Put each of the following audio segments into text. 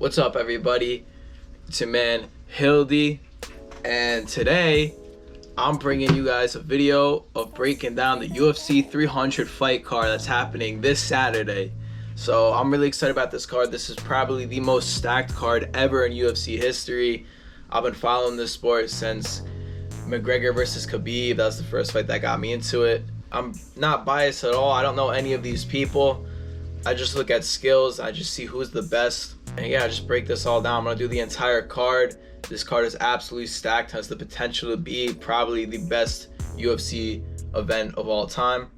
What's up, everybody? It's your man Hildy, and today I'm bringing you guys a video of breaking down the UFC 300 fight card that's happening this Saturday. So I'm really excited about this card. This is probably the most stacked card ever in UFC history. I've been following this sport since McGregor versus Khabib. That was the first fight that got me into it. I'm not biased at all. I don't know any of these people. I just look at skills. I just see who's the best. And yeah, just break this all down. I'm going to do the entire card. This card is absolutely stacked. Has the potential to be probably the best UFC event of all time.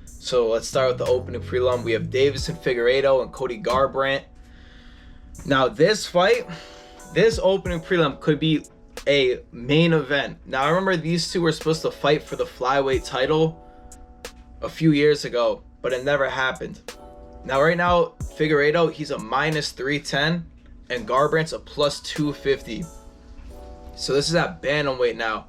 So let's start with the opening prelim. We have Deiveson Figueiredo and Cody Garbrandt. Now this fight, this opening prelim could be a main event. Now I remember these two were supposed to fight for the flyweight title a few years ago, but it never happened. Now right now, Figueiredo, he's a minus 310 and Garbrandt's a plus 250. So this is at bantamweight now.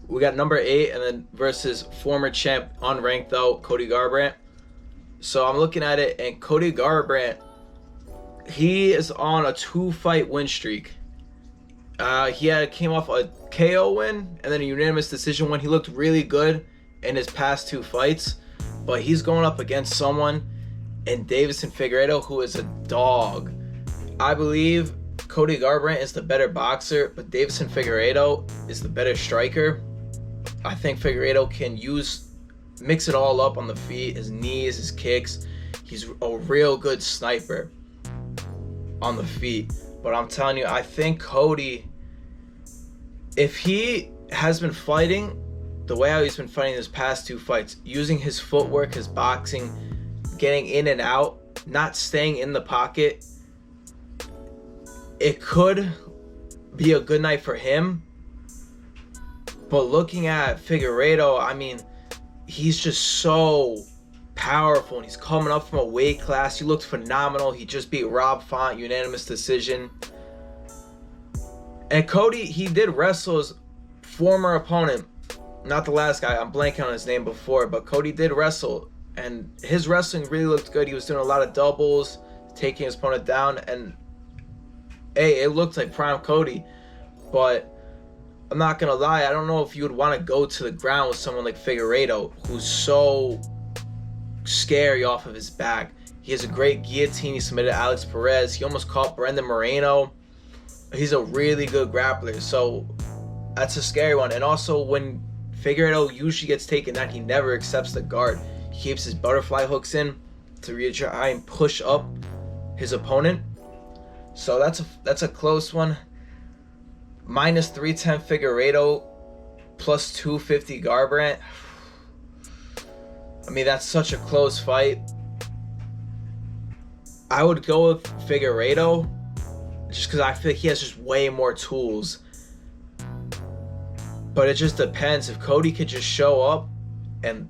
We got number 8 and then versus former champ, unranked though, Cody Garbrandt. So I'm looking at it, and Cody Garbrandt, he is on a 2-fight win streak. He came off a KO win and then a unanimous decision win. He looked really good in his past 2 fights, but he's going up against someone in Deiveson Figueiredo who is a dog. I believe Cody Garbrandt is the better boxer, but Deiveson Figueiredo is the better striker. I think Figueiredo can mix it all up on the feet, his knees, his kicks. He's a real good sniper on the feet. But I'm telling you, I think Cody, if he has been fighting the way how he's been fighting his past 2 fights, using his footwork, his boxing, getting in and out, not staying in the pocket, it could be a good night for him. But looking at Figueiredo, I mean, he's just so powerful, and he's coming up from a weight class. He looked phenomenal. He just beat Rob Font, unanimous decision. And Cody, he did wrestle his former opponent, not the last guy, I'm blanking on his name before, but Cody did wrestle, and his wrestling really looked good. He was doing a lot of doubles, taking his opponent down, and hey, it looked like prime Cody. But I'm not gonna lie, I don't know if you would want to go to the ground with someone like Figueiredo, who's so scary off of his back. He has a great guillotine. He submitted Alex Perez. He almost caught Brendan Moreno. He's a really good grappler, so that's a scary one. And also, when Figueiredo usually gets taken down, he never accepts the guard. He keeps his butterfly hooks in to really try and push up his opponent. So that's a close one. Minus 310 Figueiredo, plus 250 Garbrandt. I mean, that's such a close fight. I would go with Figueiredo just because I feel like he has just way more tools. But it just depends. If Cody could just show up and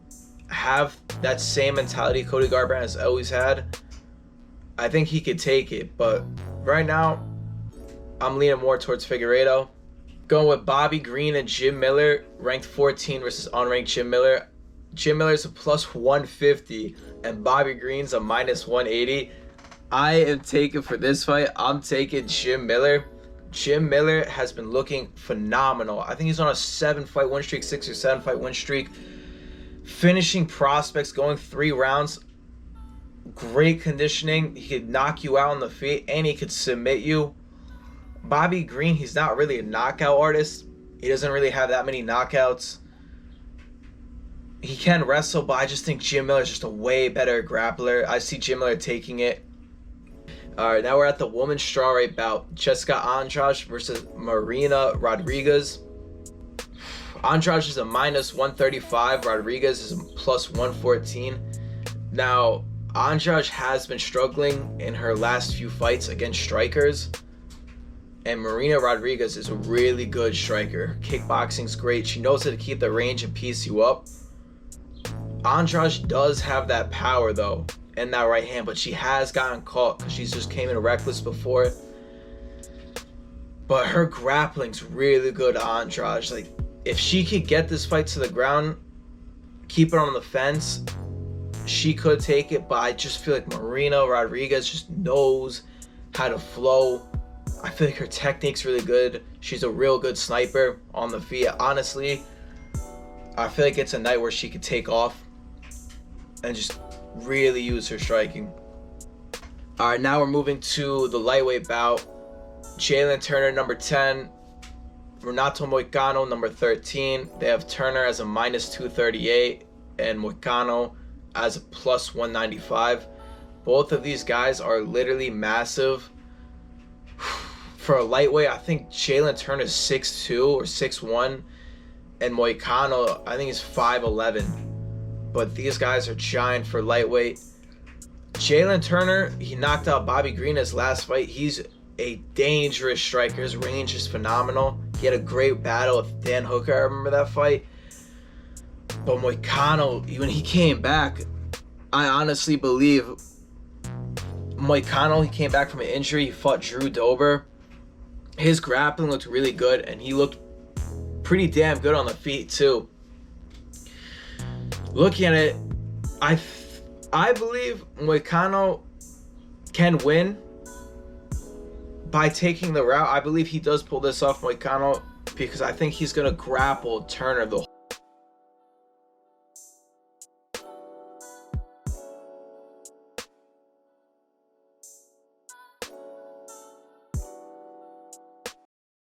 have that same mentality Cody Garbrandt has always had, I think he could take it. But right now, I'm leaning more towards Figueiredo. Going with Bobby Green and Jim Miller, ranked 14 versus unranked Jim Miller. Jim Miller's a plus 150 and Bobby Green's a minus 180. I am taking for this fight, I'm taking Jim Miller. Jim Miller has been looking phenomenal. I think he's on a 7-fight win streak, 6 or 7-fight win streak. Finishing prospects, going 3 rounds. Great conditioning. He could knock you out on the feet and he could submit you. Bobby Green, he's not really a knockout artist. He doesn't really have that many knockouts. He can wrestle, but I just think Jim Miller is just a way better grappler. I see Jim Miller taking it. Alright, now we're at the women's strawweight bout. Jessica Andrade versus Marina Rodriguez. Andrade is a minus 135. Rodriguez is a plus 114. Now, Andrade has been struggling in her last few fights against strikers. And Marina Rodriguez is a really good striker. Kickboxing's great. She knows how to keep the range and piece you up. Andrade does have that power though, and that right hand, but she has gotten caught because she's just came in reckless before. But her grappling's really good, Andrade. Like, if she could get this fight to the ground, keep it on the fence, she could take it, but I just feel like Marina Rodriguez just knows had a flow. I feel like her technique's really good. She's a real good sniper on the feet. Honestly, I feel like it's a night where she could take off and just really use her striking. All right, now we're moving to the lightweight bout. Jalen Turner, number 10. Renato Moicano, number 13. They have Turner as a minus 238 and Moicano as a plus 195. Both of these guys are literally massive. For a lightweight, I think Jalen Turner is 6'2 or 6'1, and Moicano, I think, is 5'11. But these guys are giant for lightweight. Jalen Turner, he knocked out Bobby Green his last fight. He's a dangerous striker. His range is phenomenal. He had a great battle with Dan Hooker. I remember that fight. But Moicano, when he came back, I honestly believe Moicano, he came back from an injury. He fought Drew Dober. His grappling looked really good, and he looked pretty damn good on the feet too. Looking at it, I believe Moicano can win by taking the route. I believe he does pull this off, Moicano, because I think he's going to grapple Turner the